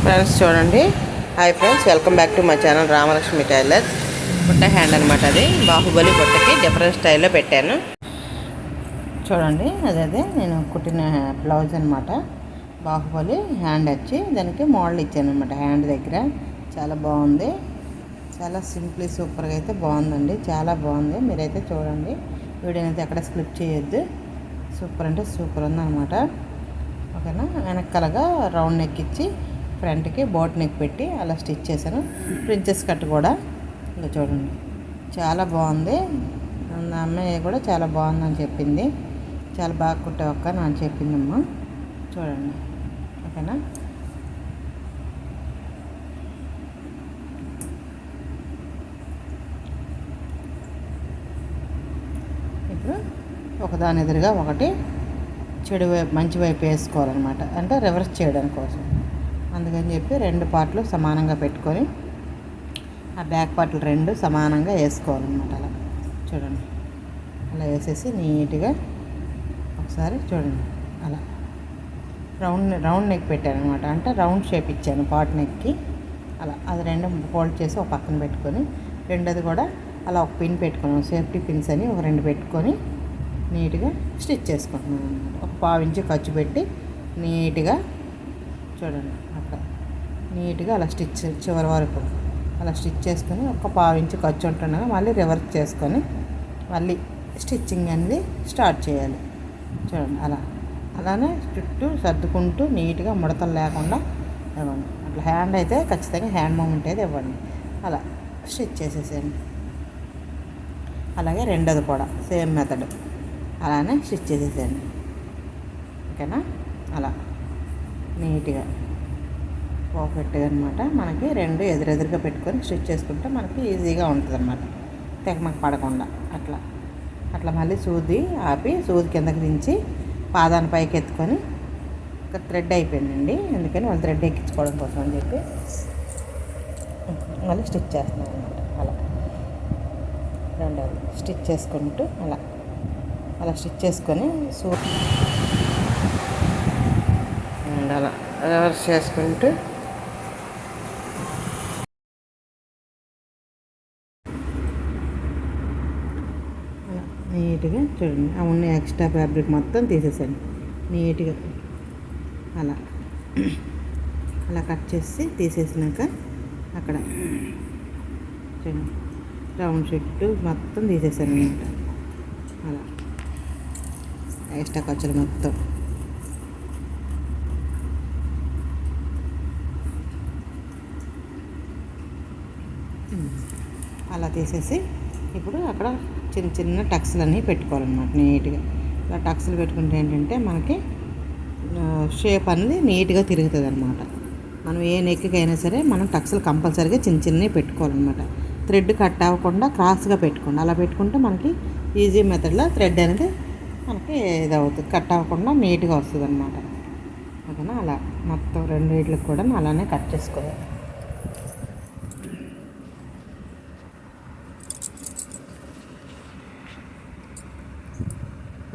Friends చూడండి. Hi friends, welcome back to my channel Ramalakshmi tailors. బుట్ట hand అనమాట. అది బాహుబలి బుట్టకి డిఫరెంట్ స్టైల్లో పెట్టాను చూడండి. అదే నేను కుట్టిన బ్లౌజ్ అనమాట. బాహుబలి హ్యాండ్ వచ్చి దానికి మోడల్ ఇచ్చాను అనమాట. హ్యాండ్ దగ్గర చాలా బాగుంది. చాలా సింప్లీ సూపర్గా అయితే బాగుందండి. చాలా బాగుంది. మీరైతే చూడండి. వీడియోని అయితే ఎక్కడ స్కిప్ చేయొద్దు. సూపర్ అంటే సూపర్ ఉందన్నమాట. ఓకేనా. వెనకాలగా రౌండ్ నెక్ ఇచ్చి ఫ్రంట్కి బోట్ నెక్ పెట్టి అలా స్టిచ్ చేశాను. ప్రిన్సెస్ కట్ కూడా ఇలా చూడండి. చాలా బాగుంది. నా అమ్మాయి కూడా చాలా బాగుందని చెప్పింది. చాలా బాగా కుట్టావక్క అని చెప్పిందమ్మా. చూడండి. ఓకేనా. ఇప్పుడు ఒకదాని ఎదురుగా ఒకటి చెడు వైపు మంచి వైపు వేసుకోవాలన్నమాట. అంటే రివర్స్ చేయడం కోసం. అందుకని చెప్పి రెండు పార్ట్లు సమానంగా పెట్టుకొని ఆ బ్యాక్ పార్ట్లు రెండు సమానంగా వేసుకోవాలన్నమాట. అలా చూడండి. అలా వేసేసి నీట్గా ఒకసారి చూడండి. అలా రౌండ్ నెక్ పెట్టాను అనమాట. అంటే రౌండ్ షేప్ ఇచ్చాను పాట్ నెక్కి. అలా అది రెండు ఫోల్డ్ చేసి ఒక పక్కన పెట్టుకొని రెండోది కూడా అలా ఒక పిన్ పెట్టుకున్నాను. సేఫ్టీ పిన్స్ అని ఒక రెండు పెట్టుకొని నీట్గా స్టిచ్ చేసుకుంటున్నాను అనమాట. ఒక పావించి ఖర్చు పెట్టి నీట్గా చూడండి. అక్కడ నీట్గా అలా స్టిచ్ చివరి వరకు అలా స్టిచ్ చేసుకొని ఒక పావించి ఖర్చు ఉంటుండగా మళ్ళీ రివర్స్ చేసుకొని మళ్ళీ స్టిచ్చింగ్ అనేది స్టార్ట్ చేయాలి. చూడండి. అలానే చుట్టూ సర్దుకుంటూ నీట్గా ముడతలు లేకుండా ఇవ్వండి. అట్లా హ్యాండ్ అయితే ఖచ్చితంగా హ్యాండ్ మూమెంట్ అయితే ఇవ్వండి. అలా స్టిచ్ చేసేసేయండి. అలాగే రెండోది కూడా సేమ్ మెథడ్ అలానే స్టిచ్ చేసేసేయండి. ఓకేనా. అలా నీట్గా పర్ఫెక్ట్గా అనమాట. మనకి రెండు ఎదురెదురుగా పెట్టుకొని స్టిచ్ చేసుకుంటే మనకి ఈజీగా ఉంటుంది అనమాట. తెగమకు పడకుండా అట్లా మళ్ళీ సూది ఆపి సూది కిందకి దించి పాదాన్ని పైకి ఎత్తుకొని ఒక థ్రెడ్ అయిపోయిందండి. అందుకని వాళ్ళు థ్రెడ్ ఎక్కించుకోవడం కోసం అని చెప్పి మళ్ళీ స్టిచ్ చేస్తున్నాను అనమాట. అలా రెండోది స్టిచ్ చేసుకుంటూ అలా స్టిచ్ చేసుకొని సూది అలా రివర్స్ చేసుకుంటూ నీట్గా చూడండి. ఆ ఉన్న ఎక్స్ట్రా ఫ్యాబ్రిక్ మొత్తం తీసేసాను నీట్గా. అలా కట్ చేసి తీసేసినాక అక్కడ చూడండి రౌండ్ షీట్ మొత్తం తీసేసాను అనమాట. అలా ఎక్స్ట్రా ఖర్చులు మొత్తం అలా తీసేసి ఇప్పుడు అక్కడ చిన్న చిన్న టక్స్లు అన్నీ పెట్టుకోవాలన్నమాట. నీట్గా ఇలా టక్స్లు పెట్టుకుంటే ఏంటంటే మనకి షేప్ అనేది నీట్గా తిరుగుతుంది అనమాట. మనం ఏ నెక్కి అయినా సరే మనం టక్స్లు కంపల్సరీగా చిన్న చిన్నవి పెట్టుకోవాలన్నమాట. థ్రెడ్ కట్ అవ్వకుండా క్రాస్గా పెట్టుకోండి. అలా పెట్టుకుంటే మనకి ఈజీ మెథడ్లో థ్రెడ్ అనేది మనకి ఇదవుతుంది. కట్ అవ్వకుండా నీట్గా వస్తుంది అనమాట. ఓకేనా. అలా మొత్తం రెండు వీటికి కూడా అలానే కట్ చేసుకోవాలి.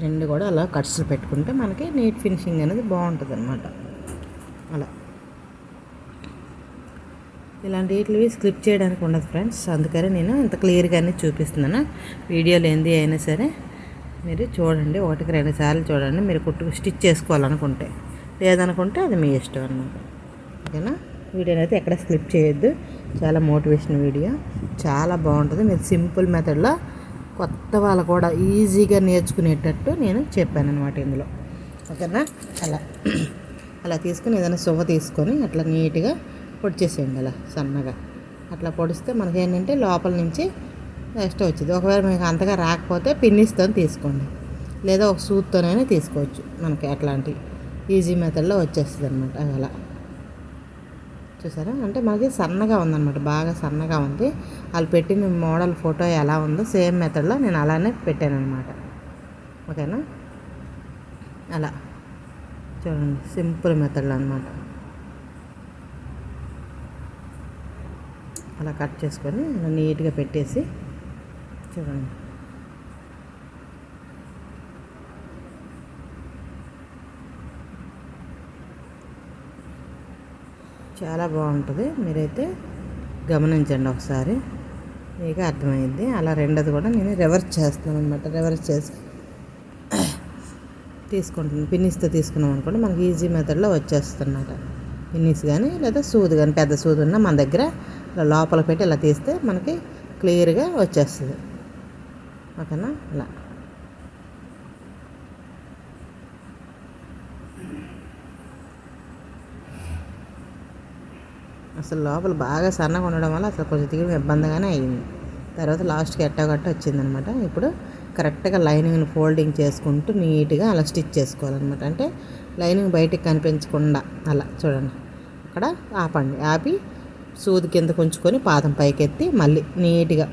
రెండు కూడా అలా కట్స్ పెట్టుకుంటే మనకి నీట్ ఫినిషింగ్ అనేది బాగుంటుంది అనమాట. అలా ఇలాంటి వీటివి స్క్రిప్ట్ చేయడానికి ఉండదు ఫ్రెండ్స్. అందుకని నేను ఇంత క్లియర్గానే చూపిస్తున్నాను. వీడియోలు ఏంది అయినా సరే మీరు చూడండి. ఒకటికి రెండు సార్లు చూడండి. మీరు స్టిచ్ చేసుకోవాలనుకుంటే, లేదనుకుంటే అది మీ ఇష్టం అన్నమాట. ఓకేనా. వీడియోని అయితే ఎక్కడ స్క్రిప్ట్ చేయొద్దు. చాలా మోటివేషన్ వీడియో, చాలా బాగుంటుంది. మీరు సింపుల్ మెథడ్లో కొత్త వాళ్ళు కూడా ఈజీగా నేర్చుకునేటట్టు నేను చెప్పాను అనమాట ఇందులో. ఓకేనా. అలా తీసుకుని ఏదైనా సువ్వ తీసుకొని అట్లా నీట్గా పొడిచేసేయండి. అలా సన్నగా అట్లా పొడిస్తే మనకి ఏంటంటే లోపల నుంచి ఎక్స్ట్రా వచ్చింది. ఒకవేళ మీకు అంతగా రాకపోతే పిన్నిస్తో తీసుకోండి, లేదా ఒక సూత్తోనైనా తీసుకోవచ్చు. మనకి అట్లాంటి ఈజీ మెథడ్లో వచ్చేస్తుంది అనమాట. అలా చూసారా. అంటే మనకి సన్నగా ఉందన్నమాట. బాగా సన్నగా ఉంది. వాళ్ళు పెట్టిన మోడల్ ఫోటో ఎలా ఉందో సేమ్ మెథడ్లో నేను అలానే పెట్టాను అనమాట. ఓకేనా. అలా చూడండి. సింపుల్ మెథడ్లో అనమాట. అలా కట్ చేసుకొని నీట్గా పెట్టేసి చూడండి. చాలా బాగుంటుంది. మీరైతే గమనించండి ఒకసారి, మీకు అర్థమైంది. అలా రెండోది కూడా నేను రివర్స్ చేస్తున్నాను అనమాట. రివర్స్ చేసి తీసుకుంటున్నాను. పిన్నిస్తో తీసుకున్నాం అనుకోండి మనకి ఈజీ మెథడ్లో వచ్చేస్తుంది అన్నమాట. పిన్నిస్ కానీ లేదా సూది కానీ, పెద్ద సూది ఉన్నా మన దగ్గర ఇలా లోపల పెట్టి ఇలా తీస్తే మనకి క్లియర్గా వచ్చేస్తుంది. ఓకేనా? ఇలా అసలు లోపల బాగా సన్నగా ఉండడం వల్ల అసలు కొంచెం తీయడం ఇబ్బందిగానే అయ్యింది. తర్వాత లాస్ట్కి ఎట్టగట్ట వచ్చిందనమాట. ఇప్పుడు కరెక్ట్గా లైనింగ్ని ఫోల్డింగ్ చేసుకుంటూ నీట్గా అలా స్టిచ్ చేసుకోవాలన్నమాట. అంటే లైనింగ్ బయటికి కనిపించకుండా అలా చూడండి. అక్కడ ఆపండి, ఆపి సూది కింద ఉంచుకొని పాదం పైకెత్తి మళ్ళీ నీట్గా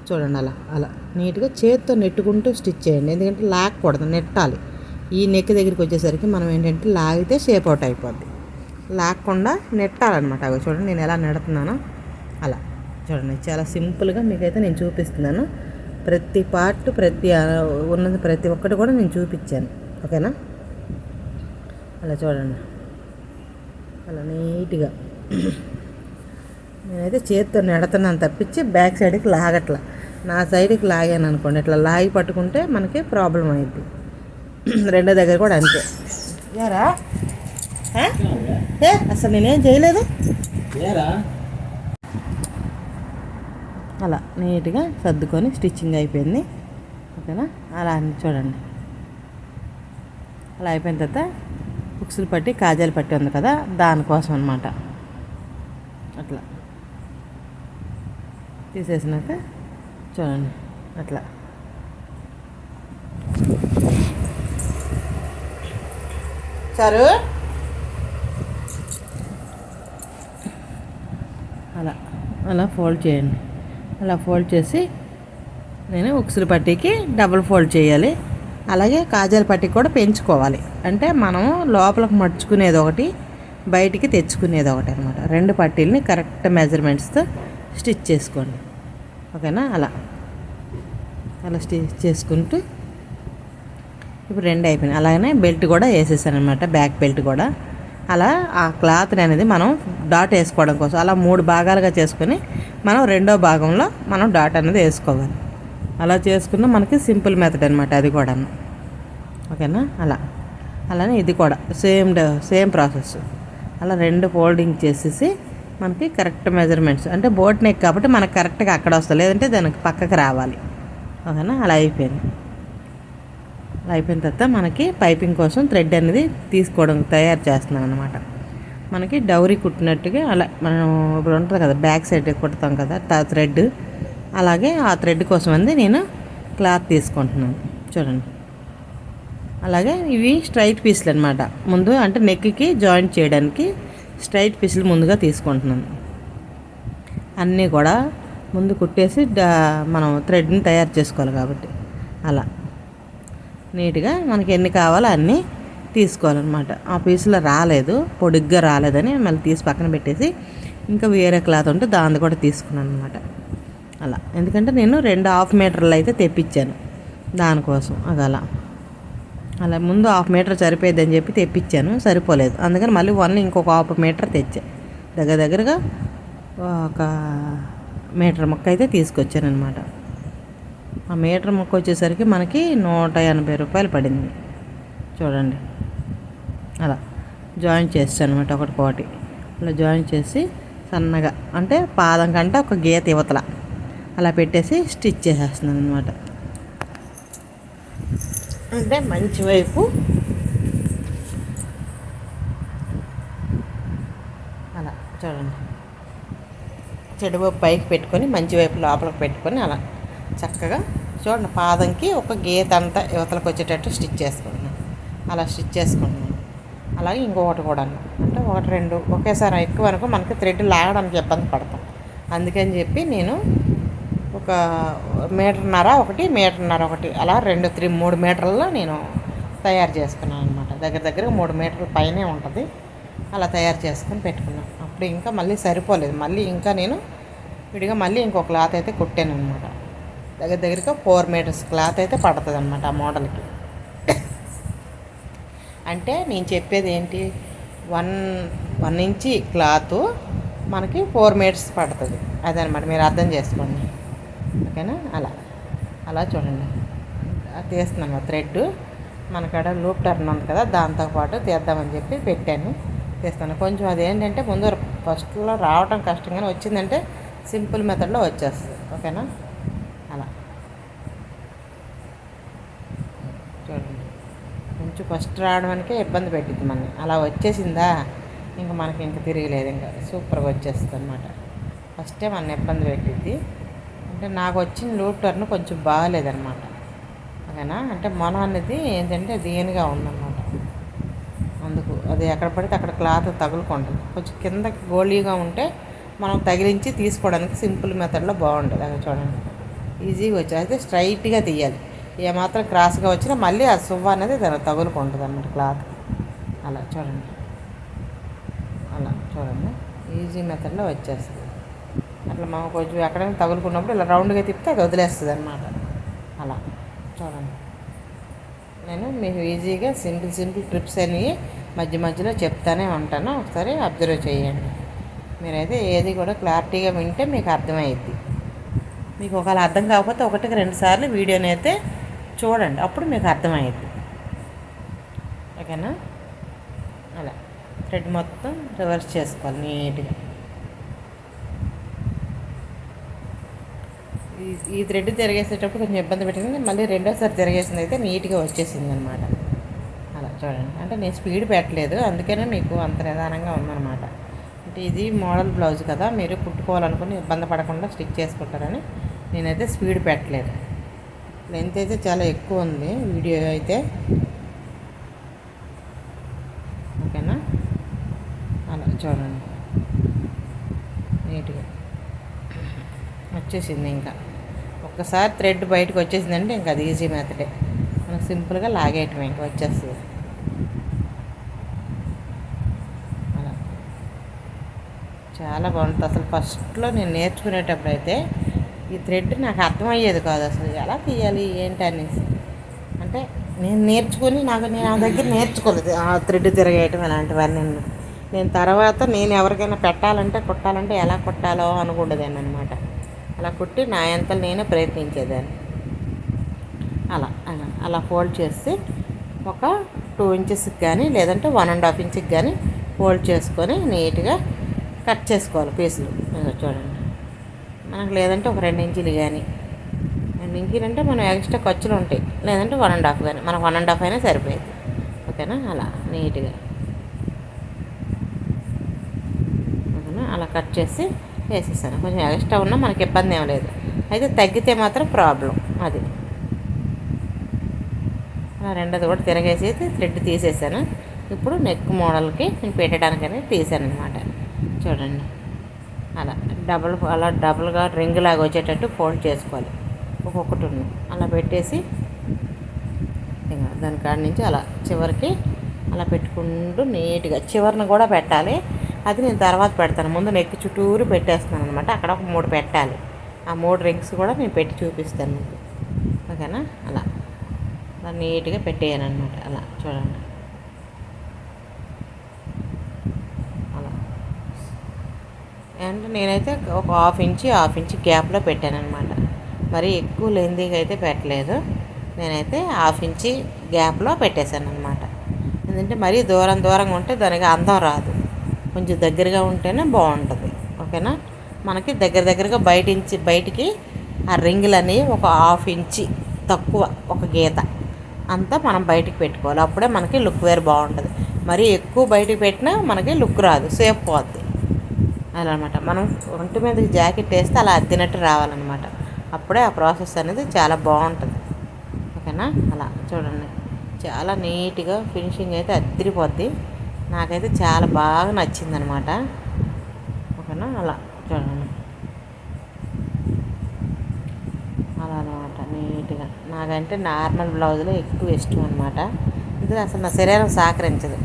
చూడండి. అలా అలా నీట్గా చేతితో నెట్టుకుంటూ స్టిచ్ చేయండి. ఎందుకంటే లాగకూడదు, నెట్టాలి. ఈ నెక్ దగ్గరికి వచ్చేసరికి మనం ఏంటంటే లాగితే షేప్ అవుట్ అయిపోద్ది. లాగకుండా నెట్టాలన్నమాట. అవి చూడండి నేను ఎలా నెడుతున్నానో అలా చూడండి. చాలా సింపుల్గా మీకైతే నేను చూపిస్తున్నాను. ప్రతి పార్ట్ ఉన్నది ప్రతి ఒక్కటి కూడా నేను చూపించాను. ఓకేనా? అలా చూడండి, అలా నీట్గా నేనైతే చేతితో నెడుతున్నాను తప్పించి బ్యాక్ సైడ్కి లాగట్లా. నా సైడ్కి లాగాను అనుకోండి, ఇట్లా లాగి పట్టుకుంటే మనకి ప్రాబ్లం అయింది. రెండో దగ్గర కూడా అంతే. ఏరా అసలు నేనేం చేయలేదు. అలా నీట్గా సర్దుకొని స్టిచ్చింగ్ అయిపోయింది. ఓకేనా? అలా అన్ని చూడండి. అలా అయిపోయిన తర్వాత బుక్స్లు పట్టి కాజాలు పట్టి ఉంది కదా, దానికోసం అనమాట. అట్లా తీసేసినాక చూడండి అట్లా సరు అలా అలా ఫోల్డ్ చేయండి. అలా ఫోల్డ్ చేసి నేను ఉక్సులు పట్టీకి డబుల్ ఫోల్డ్ చేయాలి. అలాగే కాజాల పట్టీకి కూడా పెంచుకోవాలి. అంటే మనము లోపలికి మడుచుకునేది ఒకటి, బయటికి తెచ్చుకునేది ఒకటి అనమాట. రెండు పట్టీలని కరెక్ట్ మెజర్మెంట్స్తో స్టిచ్ చేసుకోండి. ఓకేనా? అలా అలా స్టిచ్ చేసుకుంటూ ఇప్పుడు రెండు అయిపోయినాయి. అలాగనే బెల్ట్ కూడా వేసేసాను అనమాట, బ్యాక్ బెల్ట్ కూడా. అలా ఆ క్లాత్ అనేది మనం డాట్ వేసుకోవడం కోసం అలా 3 భాగాలుగా చేసుకొని మనం రెండో భాగంలో మనం డాట్ అనేది వేసుకోవాలి. అలా చేసుకున్న మనకి సింపుల్ మెథడ్ అనమాట అది కూడా. ఓకేనా? అలానే ఇది కూడా సేమ్ ప్రాసెస్. అలా రెండు ఫోల్డింగ్ చేసేసి మనకి కరెక్ట్ మెజర్మెంట్స్, అంటే బోట్ నెక్ కాబట్టి మనకు కరెక్ట్గా అక్కడ వస్తుంది, లేదంటే దానికి పక్కకి రావాలి. ఓకేనా? అలా అయిపోయింది. అలా అయిపోయిన తర్వాత మనకి పైపింగ్ కోసం థ్రెడ్ అనేది తయారు చేస్తున్నాం అనమాట. మనకి డౌరీ కుట్టినట్టుగా అలా మనం ఇప్పుడు ఉంటుంది కదా, బ్యాక్ సైడ్ కుడతాం కదా థ్రెడ్, అలాగే ఆ థ్రెడ్ కోసం అంది నేను క్లాత్ తీసుకుంటున్నాను. చూడండి. అలాగే ఇవి స్ట్రైట్ పీసులు అనమాట. ముందు అంటే నెక్కి జాయింట్ చేయడానికి స్ట్రైట్ పీసులు ముందుగా తీసుకుంటున్నాను. అన్నీ కూడా ముందు కుట్టేసి మనం థ్రెడ్ని తయారు చేసుకోవాలి కాబట్టి అలా నీట్గా మనకి ఎన్ని కావాలో అన్నీ తీసుకోవాలన్నమాట. ఆ పీసులో రాలేదు, పొడుగ్గా రాలేదని మళ్ళీ తీసి పక్కన పెట్టేసి ఇంకా వేరే క్లాత్ ఉంటే దాన్ని కూడా తీసుకున్నాను అనమాట. అలా ఎందుకంటే నేను 2 హాఫ్ మీటర్లు అయితే తెప్పించాను దానికోసం. అలా ముందు 1/2 మీటర్ సరిపోయిద్దని చెప్పి తెప్పించాను, సరిపోలేదు. అందుకని మళ్ళీ ఇంకొక 1/2 మీటర్ తెచ్చా. దగ్గరగా 1 మీటర్ ముక్క అయితే తీసుకొచ్చాను అనమాట. ఆ మీటర్ ముక్క వచ్చేసరికి మనకి 180 రూపాయలు పడింది. చూడండి. అలా జాయిన్ చేస్తాను అనమాట ఒకటి. అలా జాయిన్ చేసి సన్నగా అంటే పాదం కంటే ఒక గీత యువతల అలా పెట్టేసి స్టిచ్ చేసేస్తున్నాను అనమాట. అంటే మంచి వైపు అలా చూడండి, చెడు వైపు పైకి పెట్టుకొని మంచి వైపు లోపలికి పెట్టుకొని అలా చక్కగా చూడండి పాదంకి ఒక గీత అంతా యువతలకు వచ్చేటట్టు స్టిచ్ చేసుకుంటున్నాను. అలా స్టిచ్ చేసుకుంటున్నాను. అలాగే ఇంకొకటి కూడా అంటే 1-2 ఒకేసారి ఎక్కువ అనుకో మనకి థ్రెడ్ లాగడానికి ఇబ్బంది పడతాం. అందుకని చెప్పి నేను 1.5 మీటర్న్నర ఒకటి అలా 3 మీటర్లలో నేను తయారు చేసుకున్నాను అనమాట. దగ్గర 3 మీటర్ల పైనే ఉంటుంది. అలా తయారు చేసుకొని పెట్టుకున్నాను. అప్పుడు ఇంకా మళ్ళీ సరిపోలేదు, మళ్ళీ ఇంకా నేను విడిగా మళ్ళీ ఇంకో క్లాత్ అయితే కుట్టాను అనమాట. దగ్గరగా 4 మీటర్స్ క్లాత్ అయితే పడుతుంది అనమాట ఆ మోడల్కి. అంటే నేను చెప్పేది ఏంటి, 1 ఇంచి క్లాత్ మనకి 4 మీటర్స్ పడుతుంది. అదనమాట, మీరు అర్థం చేసుకోండి. ఓకేనా? అలా అలా చూడండి, తీస్తున్నాను థ్రెడ్. మనకాడ లూప్ టర్న్ ఉంది కదా, దాంతోపాటు తీద్దామని చెప్పి పెట్టాను, తీస్తాను. కొంచెం అదేంటంటే ముందు ఫస్ట్లో రావటం కష్టంగానే వచ్చిందంటే సింపుల్ మెథడ్లో వచ్చేస్తుంది. ఓకేనా? అలా చూడండి, కొంచెం ఫస్ట్ రావడానికే ఇబ్బంది పెట్టింది మనని. అలా వచ్చేసిందా ఇంకా మనకి ఇంకా తిరగలేదు, ఇంకా సూపర్గా వచ్చేస్తుంది అనమాట. ఫస్టే మన ఇబ్బంది పెట్టింది. అంటే నాకు వచ్చిన లూప్ టర్న్ కొంచెం బాగాలేదనమాట. ఓకేనా? అంటే మొన అనేది ఏంటంటే దేనిగా ఉందన్నమాట. అందుకు అది ఎక్కడ పడితే అక్కడ క్లాత్ తగులుకుంటుంది. కొంచెం కిందకి గోళీగా ఉంటే మనం తగిలించి తీసుకోవడానికి సింపుల్ మెథడ్లో బాగుంటుంది. అక్కడ చూడండి, ఈజీగా వచ్చి అయితే స్ట్రైట్గా తీయాలి. ఏమాత్రం క్రాస్గా వచ్చినా మళ్ళీ ఆ సువ్వ అనేది దానికి తగులుకుంటుంది అన్నమాట క్లాత్. అలా చూడండి, అలా చూడండి, ఈజీ మెథడ్లో వచ్చేస్తుంది. అట్లా మనం కొంచెం ఎక్కడైనా తగులుకున్నప్పుడు ఇలా రౌండ్గా తిప్పితే అది వదిలేస్తుంది అనమాట. అలా చూడండి, నేను మీకు ఈజీగా సింపుల్ ట్రిప్స్ అనేవి మధ్య మధ్యలో చెప్తానే ఉంటాను. ఒకసారి అబ్జర్వ్ చేయండి. మీరైతే ఏది కూడా క్లారిటీగా వింటే మీకు అర్థమయ్యిద్ది. మీకు ఒకవేళ అర్థం కాకపోతే 1-2 సార్లు వీడియోని అయితే చూడండి, అప్పుడు మీకు అర్థమయ్యిద్ది. ఓకేనా? అలా థ్రెడ్ మొత్తం రివర్స్ చేసుకోవాలి నీట్గా. ఈ థ్రెడ్ తిరిగేసేటప్పుడు కొంచెం ఇబ్బంది పెట్టింది, మళ్ళీ రెండోసారి తిరిగేసింది అయితే నీట్గా వచ్చేసింది అనమాట. అలా చూడండి, అంటే నేను స్పీడ్ పెట్టలేదు, అందుకనే మీకు అంత నిదానంగా ఉందన్నమాట. అంటే ఇది మోడల్ బ్లౌజ్ కదా, మీరు కుట్టుకోవాలనుకుని ఇబ్బంది పడకుండా స్టిచ్ చేసుకుంటారని నేనైతే స్పీడ్ పెట్టలేదు. లెంత్ అయితే చాలా ఎక్కువ ఉంది వీడియో అయితే. ఓకేనా? అలా చూడండి, నీట్గా వచ్చేసింది. ఇంకా ఒక్కసారి థ్రెడ్ బయటకు వచ్చేసిందంటే ఇంకా అది ఈజీ మెథడే, మనకు సింపుల్గా లాగేయటమే, ఇంకా వచ్చేస్తుంది. అలా చాలా బాగుంటుంది. అసలు ఫస్ట్లో నేను నేర్చుకునేటప్పుడు అయితే ఈ థ్రెడ్ నాకు అర్థమయ్యేది కాదు, అసలు ఎలా తీయాలి ఏంటి అనేసి. అంటే నేను నేర్చుకుని నేను ఆ దగ్గర నేర్చుకోలేదు ఆ థ్రెడ్ తిరగేయటం ఇలాంటివన్నీ. నేను తర్వాత నేను ఎవరికైనా పెట్టాలంటే కుట్టాలంటే ఎలా కుట్టాలో అనుకుండేదాన్ని అనమాట. అలా కుట్టి నా అంతలు నేనే ప్రయత్నించేదాన్ని. అలా అలా అలా ఫోల్డ్ చేసి ఒక 2 ఇంచెస్కి కానీ లేదంటే 1.5 ఇంచుకి కానీ ఫోల్డ్ చేసుకొని నీట్గా కట్ చేసుకోవాలి పీసులు. చూడండి, మనకు లేదంటే ఒక 2 ఇంచులు కానీ, 2 ఇంచులు అంటే మనం ఎక్స్ట్రా ఖర్చులు ఉంటాయి, లేదంటే 1.5 కానీ, మనకు 1.5 అయినా సరిపోయింది. ఓకేనా? అలా నీట్గా ఓకేనా, అలా కట్ చేసి వేసేసాను. కొంచెం ఎక్స్ట్రా ఉన్నా మనకి ఇబ్బంది ఏం లేదు, అయితే తగ్గితే మాత్రం ప్రాబ్లం అది. అలా రెండోది కూడా తిరగేసి థ్రెడ్ తీసేసాను. ఇప్పుడు నెక్ మోడల్కి నేను పెట్టడానికని తీసాను అనమాట. చూడండి, అలా డబుల్గా రింగ్ లాగా వచ్చేటట్టు ఫోల్డ్ చేసుకోవాలి. ఒక్కొక్కటి అలా పెట్టేసి దాని కాడి నుంచి అలా చివరికి అలా పెట్టుకుంటూ నీట్గా చివరిని కూడా పెట్టాలి. అది నేను తర్వాత పెడతాను, ముందు నెక్ చుట్టూరు పెట్టేస్తున్నాను అనమాట. అక్కడ ఒక 3 పెట్టాలి, ఆ 3 రింగ్స్ కూడా నేను పెట్టి చూపిస్తాను మీకు. ఓకేనా? అలా నీట్గా పెట్టేయాను అనమాట. అలా చూడండి, అలా. అంటే నేనైతే ఒక హాఫ్ ఇంచ్ గ్యాప్లో పెట్టాను అనమాట. మరి ఎక్కువ లెంతీగా అయితే పెట్టలేదు, నేనైతే హాఫ్ ఇంచ్ గ్యాప్లో పెట్టేశాను అనమాట. ఎందుకంటే మరీ దూరంగా ఉంటే దానికి అందం రాదు, కొంచెం దగ్గరగా ఉంటేనే బాగుంటుంది. ఓకేనా? మనకి దగ్గరగా బయటికి ఆ రింగులు అనేవి ఒక హాఫ్ ఇంచ్ తక్కువ, ఒక గీత అంతా మనం బయటికి పెట్టుకోవాలి, అప్పుడే మనకి లుక్ వేరు బాగుంటుంది. మరీ ఎక్కువ బయటికి పెట్టినా మనకి లుక్ రాదు, సేఫ్ పోద్ది. అలా అనమాట. మనం ఒంటి మీదకి జాకెట్ వేస్తే అలా అద్దినట్టు రావాలన్నమాట, అప్పుడే ఆ ప్రాసెస్ అనేది చాలా బాగుంటుంది. ఓకేనా? అలా చూడండి, చాలా నీట్గా ఫినిషింగ్ అయితే అదిరిపోద్ది. నాకైతే చాలా బాగా నచ్చిందనమాట. ఓకేనా? అలా చూడండి, అలా అనమాట నీట్గా. నాకంటే నార్మల్ బ్లౌజులు ఎక్కువ ఇష్టం అనమాట. ఇది అసలు నా శరీరం సహకరించదు,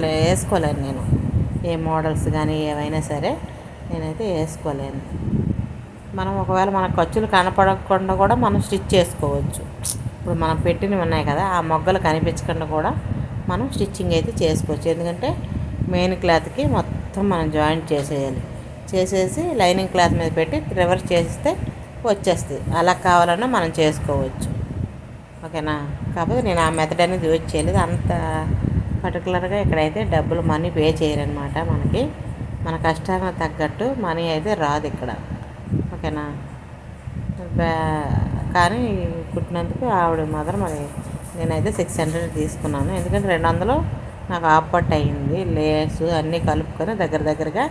వేసుకోలేను నేను. ఏ మోడల్స్ కానీ ఏవైనా సరే నేనైతే వేసుకోలేను. మనం ఒకవేళ మన ఖర్చులు కనపడకుండా కూడా మనం స్టిచ్ చేసుకోవచ్చు. ఇప్పుడు మనం పెట్టినవి ఉన్నాయి కదా, ఆ మొగ్గలు కనిపించకుండా కూడా మనం స్టిచ్చింగ్ అయితే చేసుకోవచ్చు. ఎందుకంటే మెయిన్ క్లాత్కి మొత్తం మనం జాయింట్ చేసేయాలి. చేసేసి లైనింగ్ క్లాత్ మీద పెట్టి రివర్స్ చేస్తే వచ్చేస్తుంది. అలా కావాలన్నా మనం చేసుకోవచ్చు. ఓకేనా. కాకపోతే నేను ఆ మెథడ్ అనేది యూజ్ చేయలేదు. అంత పర్టికులర్గా ఇక్కడైతే డబ్బులు మనీ పే చేయరనమాట. మన కష్టానికి తగ్గట్టు మనీ అయితే రాదు ఇక్కడ. ఓకేనా. కానీ కుట్టినందుకు ఆవిడ మాత్రం మరి నేనైతే 600 తీసుకున్నాను. ఎందుకంటే 200 నాకు ఆపట్టు అయ్యింది. లేసు అన్నీ కలుపుకొని దగ్గరగా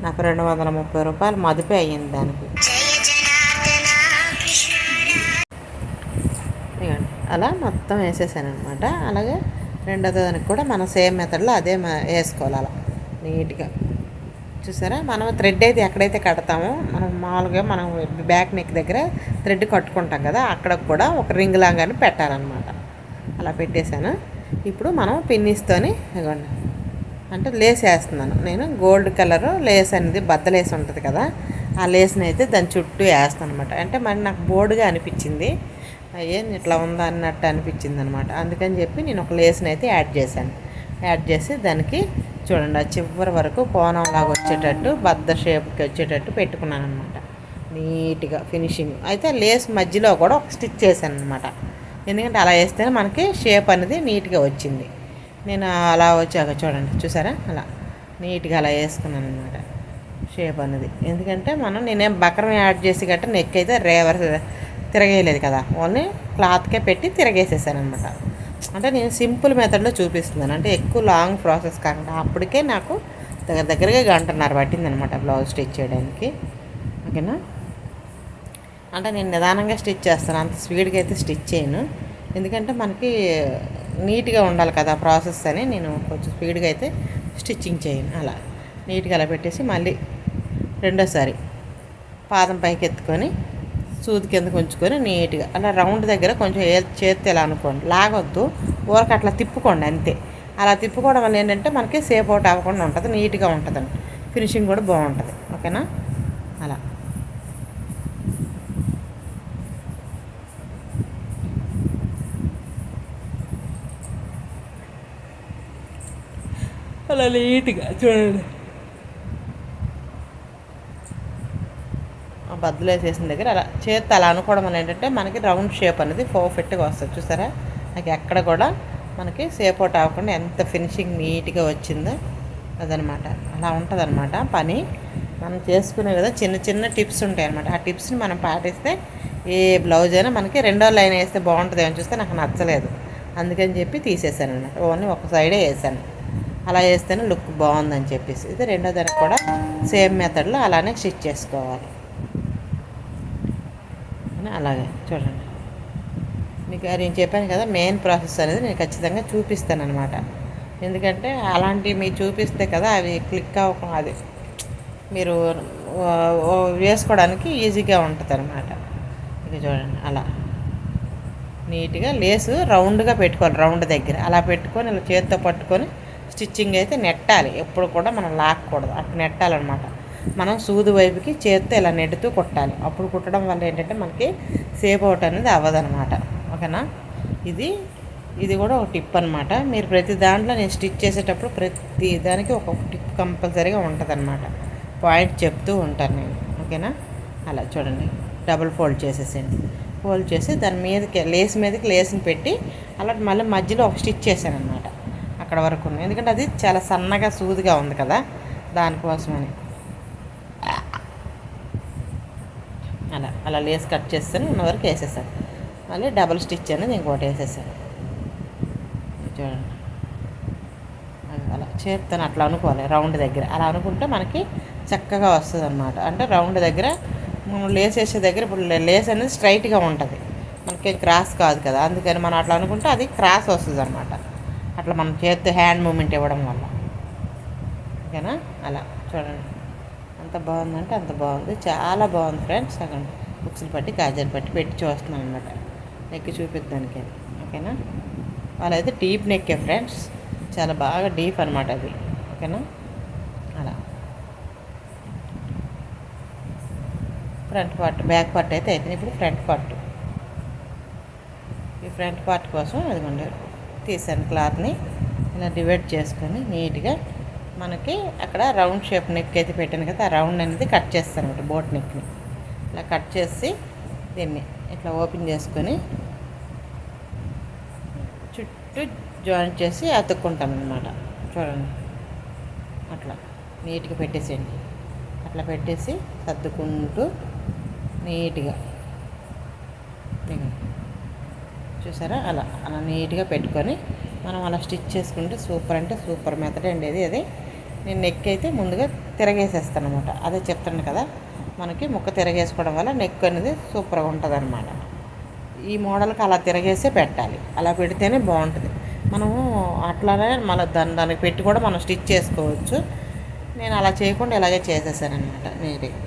నాకు 230 రూపాయలు మదుపే అయ్యింది దానికి. అలా మొత్తం వేసేసాను అనమాట. అలాగే రెండో దానికి కూడా మనం సేమ్ మెథడ్లో అదే వేసుకోవాలి. అలా నీట్గా చూసారా. మనం థ్రెడ్ అయితే ఎక్కడైతే కడతామో మనం మామూలుగా మనం బ్యాక్ నెక్ దగ్గర థ్రెడ్ కట్టుకుంటాం కదా, అక్కడ కూడా ఒక రింగ్ లాగానే పెట్టాలన్నమాట. అలా పెట్టేశాను. ఇప్పుడు మనం పిన్నిస్తోని ఇవ్వండి అంటే లేస్ వేస్తున్నాను నేను. గోల్డ్ కలరు లేస్ అనేది బద్దలేసి ఉంటుంది కదా, ఆ లేస్ని అయితే దాని చుట్టూ వేస్తాను అనమాట. అంటే మరి నాకు బోర్డుగా అనిపించింది, ఏం ఇట్లా ఉందా అన్నట్టు అనిపించింది అనమాట. అందుకని చెప్పి నేను ఒక లేస్ని అయితే యాడ్ చేసి దానికి చూడండి ఆ చివరి వరకు కోణంలాగా వచ్చేటట్టు బద్ద షేప్కి వచ్చేటట్టు పెట్టుకున్నాను అనమాట. నీట్గా ఫినిషింగ్ అయితే లేస్ మధ్యలో కూడా ఒక స్టిచ్ చేశాను అనమాట. ఎందుకంటే అలా వేస్తేనే మనకి షేప్ అనేది నీట్గా వచ్చింది. నేను అలా వచ్చాక చూడండి చూసారా, అలా నీట్గా అలా వేసుకున్నాను అనమాట షేప్ అనేది. ఎందుకంటే నేనేం బకరం యాడ్ చేసి గట్ట నెక్ అయితే రేవర్స్ తిరగేయలేదు కదా, ఓన్లీ క్లాత్కే పెట్టి తిరగేసేసాను అనమాట. అంటే నేను సింపుల్ మెథడ్లో చూపిస్తున్నాను, అంటే ఎక్కువ లాంగ్ ప్రాసెస్ కాకుండా. అప్పటికే నాకు దగ్గరగా 1.5 గంట పట్టిందనమాట బ్లౌజ్ స్టిచ్ చేయడానికి. ఓకేనా. అంటే నేను నిదానంగా స్టిచ్ చేస్తాను, అంత స్పీడ్గా అయితే స్టిచ్ చేయను. ఎందుకంటే మనకి నీట్గా ఉండాలి కదా ప్రాసెస్ అని నేను కొంచెం స్పీడ్గా అయితే స్టిచ్చింగ్ చేయను. అలా నీట్గా అలా పెట్టేసి మళ్ళీ రెండోసారి పాదం పైకి ఎత్తుకొని సూది కిందకు ఉంచుకొని నీట్గా అలా రౌండ్ దగ్గర కొంచెం చేతి ఎలా అనుకోండి, లాగొద్దు, ఊరకు అట్లా తిప్పుకోండి అంతే. అలా తిప్పుకోవడం వల్ల ఏంటంటే మనకి సేఫ్ అవుట్ అవ్వకుండా ఉంటుంది, నీట్గా ఉంటుందండి, ఫినిషింగ్ కూడా బాగుంటుంది. ఓకేనా. అలా అలా నీట్గా చూడండి. బద్దలు వేసేసిన దగ్గర అలా చేతి అలా అనుకోవడం వల్ల ఏంటంటే మనకి రౌండ్ షేప్ అనేది పర్ఫెక్ట్గా వస్తుంది. చూసారా, నాకు ఎక్కడ కూడా మనకి సేప్ అవుట్ అవ్వకుండా ఎంత ఫినిషింగ్ నీట్గా వచ్చిందో అదనమాట. అలా ఉంటుంది అనమాట పని. మనం చేసుకునే కదా చిన్న చిన్న టిప్స్ ఉంటాయి అనమాట. ఆ టిప్స్ని మనం పాటిస్తే ఏ బ్లౌజ్ అయినా మనకి రెండో లైన్ వేస్తే బాగుంటుంది అని చూస్తే నాకు నచ్చలేదు, అందుకని చెప్పి తీసేసాను అనమాట. ఓన్లీ ఒక సైడే వేసాను. అలా వేస్తేనే లుక్ బాగుందని చెప్పేసి ఇది రెండో దానికి కూడా సేమ్ మెథడ్లో అలానే స్టిచ్ చేసుకోవాలి. అలాగే చూడండి. మీకు నేను చెప్పాను కదా మెయిన్ ప్రాసెస్ అనేది నేను ఖచ్చితంగా చూపిస్తాను అనమాట. ఎందుకంటే అలాంటివి మీరు చూపిస్తే కదా అవి క్లిక్ అవ్వకుండా అది మీరు వేసుకోవడానికి ఈజీగా ఉంటుంది అనమాట. ఇక చూడండి అలా నీట్గా లేసు రౌండ్గా పెట్టుకోవాలి. రౌండ్ దగ్గర అలా పెట్టుకొని ఇలా చేతితో పట్టుకొని స్టిచ్చింగ్ అయితే నెట్టాలి. ఎప్పుడు కూడా మనం లాక్కూడదు, అట్లా నెట్టాలన్నమాట. మనం సూది వైపుకి చేత్తో ఇలా నెట్టుతూ కుట్టాలి. అప్పుడు కుట్టడం వల్ల ఏంటంటే మనకి సేప్ అవుట్ అనేది అవ్వదనమాట. ఓకేనా. ఇది కూడా ఒక టిప్ అనమాట. మీరు ప్రతి దాంట్లో నేను స్టిచ్ చేసేటప్పుడు ప్రతి దానికి ఒక టిప్ కంపల్సరీగా ఉంటుంది అనమాట. పాయింట్ చెప్తూ ఉంటాను నేను. ఓకేనా. అలా చూడండి డబుల్ ఫోల్డ్ చేసేసేయండి. ఫోల్డ్ చేసి దాని మీదకి లేస్ మీదకి లేస్ని పెట్టి అలా మళ్ళీ మధ్యలో ఒక స్టిచ్ చేశాను అనమాట. అక్కడ వరకు ఉంది, ఎందుకంటే అది చాలా సన్నగా సూదిగా ఉంది కదా, దానికోసమని అలా లేస్ కట్ చేస్తాను. ఉన్న వరకు వేసేసాను. మళ్ళీ డబుల్ స్టిచ్ అనేది ఇంకోటి వేసేసాను. చూడండి అలా చేస్తాను. అట్లా అనుకోవాలి రౌండ్ దగ్గర. అలా అనుకుంటే మనకి చక్కగా వస్తుంది అనమాట. అంటే రౌండ్ దగ్గర మనం లేస్ వేసే దగ్గర ఇప్పుడు లేస్ అనేది స్ట్రైట్గా ఉంటుంది, మనకి క్రాస్ కాదు కదా, అందుకని మనం అట్లా అనుకుంటే అది క్రాస్ వస్తుంది అనమాట. అట్లా మనం చేత్తో హ్యాండ్ మూమెంట్ ఇవ్వడం వల్ల. ఓకేనా. అలా చూడండి అంత బాగుందంటే అంత బాగుంది, చాలా బాగుంది ఫ్రెండ్స్. అక్కడ బుక్స్లు పట్టి గాజులు పెట్టి చూస్తున్నాను అనమాట నెక్ చూపిద్దానికి. ఓకేనా. వాళ్ళైతే డీప్ నెక్కే ఫ్రెండ్స్, చాలా బాగా డీప్ అనమాట అది. ఓకేనా. అలా ఫ్రంట్ పార్ట్ బ్యాక్ పార్ట్ అయితే అయిపోయింది. ఇప్పుడు ఫ్రంట్ పార్ట్. ఈ ఫ్రంట్ పార్ట్ కోసం అదిగోండి తీసాను క్లాత్ని ఇలా డివైడ్ చేసుకొని నీట్గా మనకి అక్కడ రౌండ్ షేప్ నెక్ అయితే పెట్టాను కదా, ఆ రౌండ్ అనేది కట్ చేస్తాను అనమాట. బోట్ నెక్ని ఇలా కట్ చేసి దీన్ని ఇట్లా ఓపెన్ చేసుకొని చుట్టూ జాయింట్ చేసి అతుక్కుంటాను అనమాట. చూడండి, అట్లా నీట్గా పెట్టేసేయండి. అట్లా పెట్టేసి సర్దుకుంటూ నీట్గా చూసారా, అలా అలా నీట్గా పెట్టుకొని మనం అలా స్టిచ్ చేసుకుంటే సూపర్ అంటే సూపర్ మెథడ్ అండి అది. నేను నెక్ అయితే ముందుగా తిరగేసేస్తాను అనమాట. అదే చెప్తాను కదా, మనకి ముక్క తిరగేసుకోవడం వల్ల నెక్ అనేది సూపర్గా ఉంటుంది అనమాట. ఈ మోడల్కి అలా తిరగేసే పెట్టాలి, అలా పెడితేనే బాగుంటుంది. మనము అట్లానే మళ్ళీ దానికి పెట్టి కూడా మనం స్టిచ్ చేసుకోవచ్చు. నేను అలా చేయకుండా ఇలాగే చేసేసాను అనమాట నీట్గా.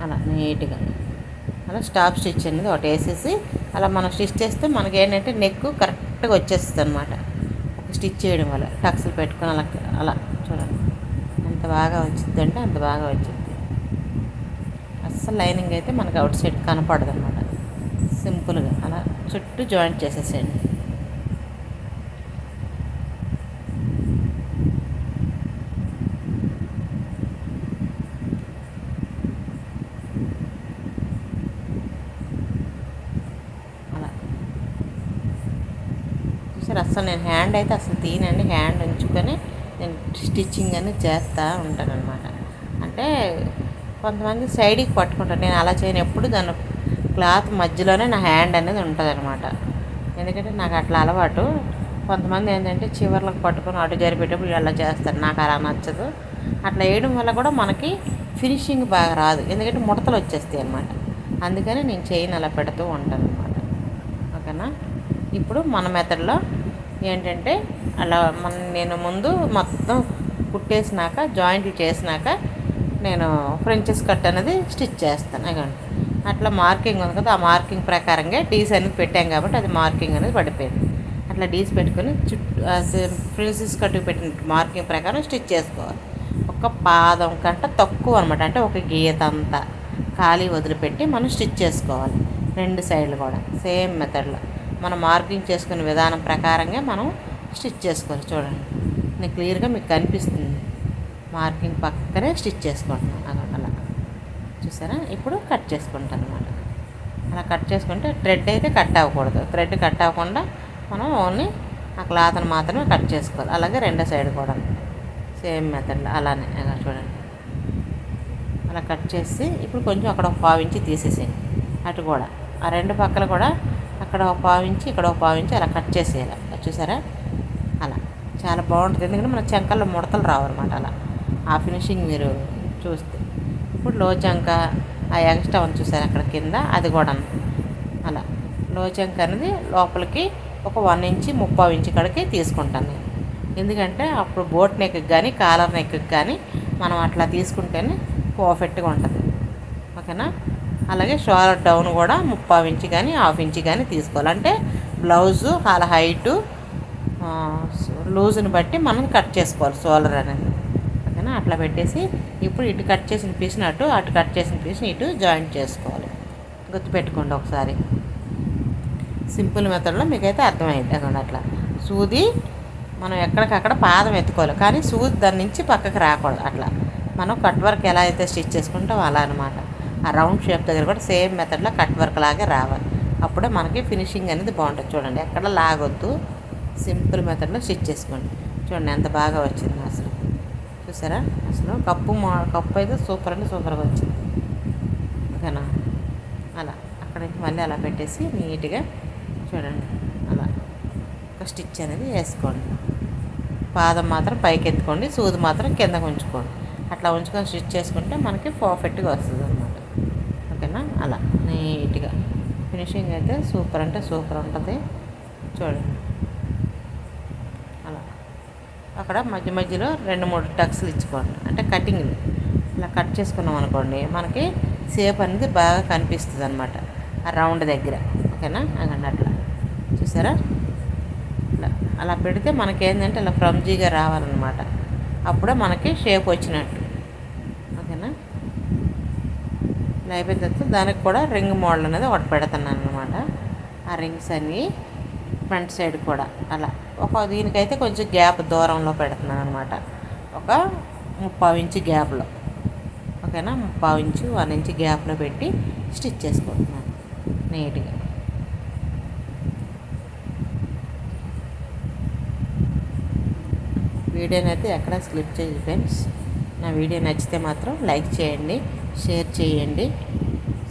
అలా నీట్గా అలా స్టాప్ స్టిచ్ అనేది ఒకటి వేసేసి అలా మనం స్టిచ్ చేస్తే మనకి ఏంటంటే నెక్ కరెక్ట్గా వచ్చేస్తుంది అనమాట. ఒక స్టిచ్ చేయడం వల్ల టక్స్లు పెట్టుకొని అలా అలా చూడండి ఎంత బాగా వచ్చిందంటే అంత బాగా వచ్చింది. అస్సలు లైనింగ్ అయితే మనకు అవుట్ సైడ్ కనపడదు అనమాట. సింపుల్గా అలా చుట్టూ జాయింట్ చేసేసేయండి. సరే, అసలు నేను హ్యాండ్ అయితే అసలు తీనండి. హ్యాండ్ ఉంచుకొని నేను స్టిచ్చింగ్ అనేది చేస్తూ ఉంటాను అనమాట. అంటే కొంతమంది సైడ్కి పట్టుకుంటారు, నేను అలా చేయను. ఎప్పుడు దాని క్లాత్ మధ్యలోనే నా హ్యాండ్ అనేది ఉంటుంది అనమాట. ఎందుకంటే నాకు అట్లా అలవాటు. కొంతమంది ఏంటంటే చివర్లకు పట్టుకొని అటు జరిపేటప్పుడు అలా చేస్తారు, నాకు అలా నచ్చదు. అట్లా వేయడం వల్ల కూడా మనకి ఫినిషింగ్ బాగా రాదు, ఎందుకంటే ముడతలు వచ్చేస్తాయి అనమాట. అందుకని నేను చైన్ అలా పెడుతూ ఉంటాను అనమాట. ఓకేనా, ఇప్పుడు మన మెథడ్లో ఏంటంటే అలా నేను ముందు మొత్తం కుట్టేసినాక జాయింట్లు చేసినాక నేను ఫ్రెంచెస్ కట్ అనేది స్టిచ్ చేస్తాను. అగండి అట్లా మార్కింగ్ ఉంది కదా, ఆ మార్కింగ్ ప్రకారంగా డీస్ అనేది పెట్టాం కాబట్టి అది మార్కింగ్ అనేది పడిపోయింది. అట్లా డీస్ పెట్టుకొని చుట్టూ ఫ్రెంచెస్ కట్టు పెట్టిన మార్కింగ్ ప్రకారం స్టిచ్ చేసుకోవాలి. ఒక పాదం కంటే తక్కువ అనమాట, అంటే ఒక గీత అంతా ఖాళీ వదిలిపెట్టి మనం స్టిచ్ చేసుకోవాలి. రెండు సైడ్లు కూడా సేమ్ మెథడ్లో మనం మార్కింగ్ చేసుకునే విధానం ప్రకారంగా మనం స్టిచ్ చేసుకోవాలి. చూడండి, నేను క్లియర్గా మీకు కనిపిస్తుంది. మార్కింగ్ పక్కనే స్టిచ్ చేసుకుంటున్నాను అలా చూసారా. ఇప్పుడు కట్ చేసుకుంటాను అనమాట. అలా కట్ చేసుకుంటే థ్రెడ్ అయితే కట్ అవ్వకూడదు. థ్రెడ్ కట్ అవ్వకుండా మనం ఓన్లీ ఆ క్లాత్ని మాత్రమే కట్ చేసుకోవాలి. అలాగే రెండో సైడ్ కూడా సేమ్ మెథడ్లో అలానే అలా చూడండి. అలా కట్ చేసి ఇప్పుడు కొంచెం అక్కడ ఒక పావు ఇంచి తీసేసేయండి. అటు కూడా ఆ రెండు పక్కల కూడా అక్కడ ఒక పావు ఇంచి ఇక్కడ ఒక పావు ఇంచి అలా కట్ చేసేయాలి. చూసారా, అలా చాలా బాగుంటుంది. ఎందుకంటే మన చెంకల్లో ముడతలు రావన్నమాట. అలా ఆ ఫినిషింగ్ మీరు చూస్తే ఇప్పుడు లో చంక ఆ ఎక్స్ట్రా ఉంది చూసారు అక్కడ కింద, అది కూడా అలా లో చంక అనేది లోపలికి ఒక 1 ఇంచి 3/4 ఇంచి కాడికి తీసుకుంటాను నేను. ఎందుకంటే అప్పుడు బోట్ నెక్కి కానీ కాలర్ నెక్కి కానీ మనం అట్లా తీసుకుంటేనే పర్ఫెక్ట్గా ఉంటుంది. ఓకేనా, అలాగే షోల్డర్ డౌన్ కూడా 3/4 ఇంచి కానీ 1/2 ఇంచి కానీ తీసుకోవాలి. అంటే బ్లౌజు అలా హైటు లూజ్ని బట్టి మనం కట్ చేసుకోవాలి షోల్డర్ అనేది. ఓకేనా, అట్లా పెట్టేసి ఇప్పుడు ఇటు కట్ చేసిన పీస్ని అటు కట్ చేసిన పీస్ని ఇటు జాయింట్ చేసుకోవాలి. గుర్తుపెట్టుకోండి ఒకసారి. సింపుల్ మెథడ్లో మీకైతే అర్థమైంది. అక్కడ అట్లా సూది మనం ఎక్కడికక్కడ పాదం ఎత్తుకోవాలి, కానీ సూది దాని నుంచి పక్కకి రాకూడదు. అట్లా మనం కట్ వర్క్ ఎలా అయితే స్టిచ్ చేసుకుంటామో అలా అనమాట. ఆ రౌండ్ షేప్ దగ్గర కూడా సేమ్ మెథడ్లో కట్ వర్క్ లాగే రావాలి. అప్పుడే మనకి ఫినిషింగ్ అనేది బాగుంటుంది. చూడండి, ఎక్కడ లాగొద్దు, సింపుల్ మెథడ్లో స్టిచ్ చేసుకోండి. చూడండి ఎంత బాగా వచ్చింది అసలు. చూసారా, అసలు కప్పు అయితే సూపర్ అంటే సూపర్గా వచ్చింది. ఓకేనా, అలా అక్కడ మళ్ళీ అలా పెట్టేసి నీట్గా చూడండి అలా ఒక స్టిచ్ అనేది వేసుకోండి. పాదం మాత్రం పైకి ఎత్తుకోండి, సూది మాత్రం కిందకు ఉంచుకోండి. అట్లా ఉంచుకొని స్టిచ్ చేసుకుంటే మనకి పర్ఫెక్ట్గా వస్తుంది అన్నమాట. ఓకేనా, అలా నీట్గా ఫినిషింగ్ అయితే సూపర్ అంటే సూపర్ ఉంటుంది. చూడండి అలా అక్కడ మధ్య మధ్యలో 2-3 టక్స్లు ఇచ్చుకోండి, అంటే కటింగ్లు ఇలా కట్ చేసుకున్నాం అనుకోండి మనకి షేప్ అనేది బాగా కనిపిస్తుంది అనమాట ఆ రౌండ్ దగ్గర. ఓకేనా, అదండి అట్లా చూసారా. ఇట్లా అలా పెడితే మనకేంటంటే ఇలా ఫ్రమ్జీగా రావాలన్నమాట. అప్పుడే మనకి షేప్ వచ్చినట్టు. ఓకేనా, ఇలా అయిపోయిన తర్వాత దానికి కూడా రింగ్ మోడల్ అనేది ఒకటి పెడుతున్నాను అనమాట. ఆ రింగ్స్ అన్నీ ఫ్రంట్ సైడ్ కూడా అలా దీనికైతే కొంచెం గ్యాప్ దూరంలో పెడుతున్నాను అనమాట. ఒక 3/4 ఇంచు గ్యాప్లో, ఓకేనా, 3/4 ఇంచు 1 ఇంచు గ్యాప్లో పెట్టి స్టిచ్ చేసుకుంటున్నాను నీట్గా. వీడియోని అయితే ఎక్కడ స్కిప్ చేయండి ఫ్రెండ్స్. నా వీడియో నచ్చితే మాత్రం లైక్ చేయండి, షేర్ చేయండి,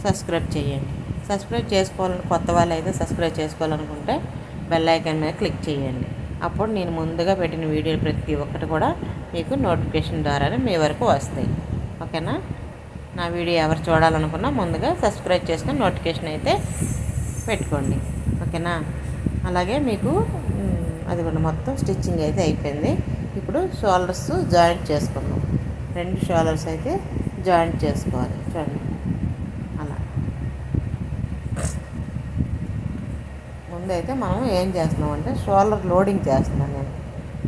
సబ్స్క్రైబ్ చేయండి. సబ్స్క్రైబ్ చేసుకోవాలని కొత్త వాళ్ళు అయితే సబ్స్క్రైబ్ చేసుకోవాలనుకుంటే బెల్ ఐకాన్ మీద క్లిక్ చేయండి. అప్పుడు నేను ముందుగా పెట్టిన వీడియోలు ప్రతి ఒక్కటి కూడా మీకు నోటిఫికేషన్ ద్వారానే మీ వరకు వస్తాయి, ఓకేనా. నా వీడియో ఎవరు చూడాలనుకున్నా ముందుగా సబ్స్క్రైబ్ చేసుకొని నోటిఫికేషన్ అయితే పెట్టుకోండి, ఓకేనా. అలాగే మీకు అది కూడా మొత్తం స్టిచ్చింగ్ అయితే అయిపోయింది. ఇప్పుడు షోల్డర్స్ జాయింట్ చేసుకున్నాం. 2 షోల్డర్స్ అయితే జాయింట్ చేసుకోవాలి చూడండి. అలా ముందైతే మనం ఏం చేస్తున్నాం అంటే షోల్డర్ లోడింగ్ చేస్తున్నాను నేను.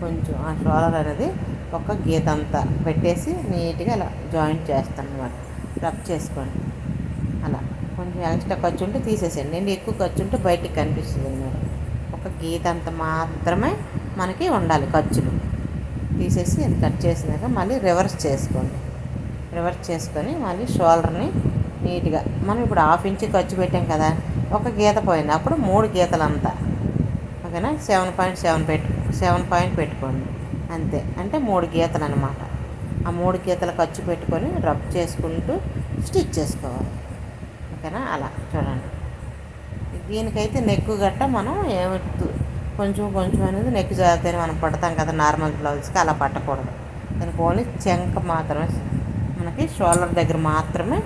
కొంచెం ఆ షోల్డర్ అనేది ఒక గీత అంతా పెట్టేసి నీట్గా అలా జాయింట్ చేస్తాను అనమాట. రబ్ చేసుకోండి. అలా కొంచెం ఎక్స్ట్రా ఖర్చు ఉంటే తీసేసేయండి. నేను ఎక్కువ ఖర్చు ఉంటే బయటికి కనిపిస్తుంది అనమాట. ఒక గీత అంత మాత్రమే మనకి ఉండాలి ఖర్చులు. తీసేసి అది కట్ చేసినాక మళ్ళీ రివర్స్ చేసుకోండి. రివర్స్ చేసుకొని మళ్ళీ షోల్డర్ని నీట్గా మనం ఇప్పుడు 1/2 ఇంచు ఖర్చు పెట్టాం కదా, ఒక గీత పోయింది, అప్పుడు 3 గీతలు అంతా, ఓకేనా. 7 పాయింట్ పెట్టుకోండి అంతే. అంటే 3 గీతలు అనమాట. ఆ 3 గీతలు ఖర్చు పెట్టుకొని రబ్ చేసుకుంటూ స్టిచ్ చేసుకోవాలి, ఓకేనా. అలా చూడండి. దీనికైతే నెక్ గట్ట మనం కొంచెం కొంచెం అనేది నెక్ జాగ్రత్తని మనం పడతాం కదా నార్మల్ బ్లౌజ్కి, అలా పట్టకూడదు. దానికి ఓన్లీ చెంక మాత్రమే, మనకి షోల్డర్ దగ్గర మాత్రమే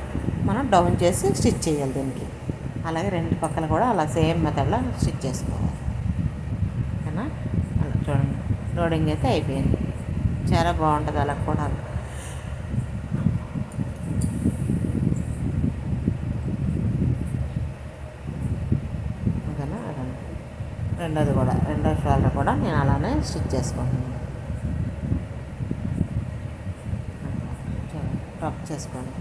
మనం డౌన్ చేసి స్టిచ్ చేయాలి దీనికి. అలాగే 2 పక్కల కూడా అలా సేమ్ మెథడ్లో స్టిచ్ చేసుకోవాలి, ఓకేనా. అలా చూడండి. లోడింగ్ అయితే అయిపోయింది. చాలా బాగుంటుంది అలా కూడా. రెండో షోల్డర్ కూడా నేను అలానే స్టిచ్ చేసుకుంటున్నాను. రబ్ చేసుకోండి.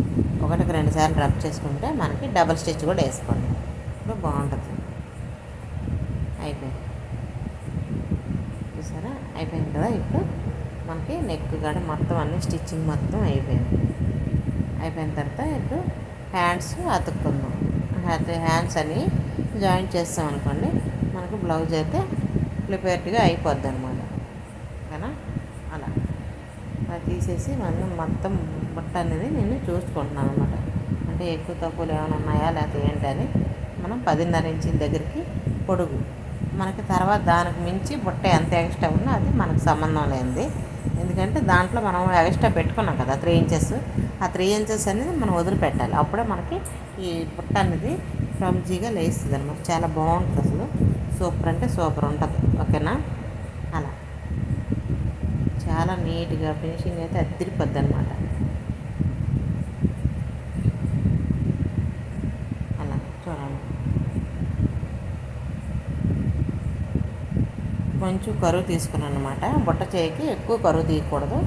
1కి 2 సార్లు రబ్ చేసుకుంటే మనకి డబల్ స్టిచ్ కూడా వేసుకోండి. ఇప్పుడు బాగుంటుంది. అయిపోయింది, చూసారా, అయిపోయింది కదా. ఇప్పుడు మనకి నెక్ కూడా మొత్తం అన్ని స్టిచ్చింగ్ మొత్తం అయిపోయింది. అయిపోయిన తర్వాత ఇప్పుడు హ్యాండ్స్ అతుక్కుందాం. హ్యాండ్స్ అని జాయింట్ చేస్తాం అనుకోండి, మనకు బ్లౌజ్ అయితే ప్రిపేర్డ్గా అయిపోద్ది అనమాట, ఓకేనా. అలా తీసేసి మనం మొత్తం బుట్ట అనేది నేను చూసుకుంటున్నాను అనమాట. అంటే ఎక్కువ తక్కువలు ఏమైనా ఉన్నాయా లేకపోతే ఏంటని. మనం 10.5 ఇంచుల దగ్గరికి పొడుగు, మనకి తర్వాత దానికి మించి బుట్ట ఎంత ఎక్స్ట్రా ఉన్నా అది మనకు సంబంధం లేనిది. ఎందుకంటే దాంట్లో మనం ఎక్స్ట్రా పెట్టుకున్నాం కదా 3 ఇంచెస్. ఆ 3 ఇంచెస్ అనేది మనం వదిలిపెట్టాలి. అప్పుడే మనకి ఈ బుట్ట అనేది ఫ్లమ్జీగా లేస్తుంది అనమాట. చాలా బాగుంటుంది అసలు. సూపర్ అంటే సూపర్ ఉంటుంది, ఓకేనా. అలా చాలా నీట్గా ఫినిషింగ్ అయితే అదిరిపోద్ది అనమాట. అలా చూడండి. కొంచెం కరువు తీసుకున్నాను అనమాట. బుట్ట చేయికి ఎక్కువ కరువు తీయకూడదు,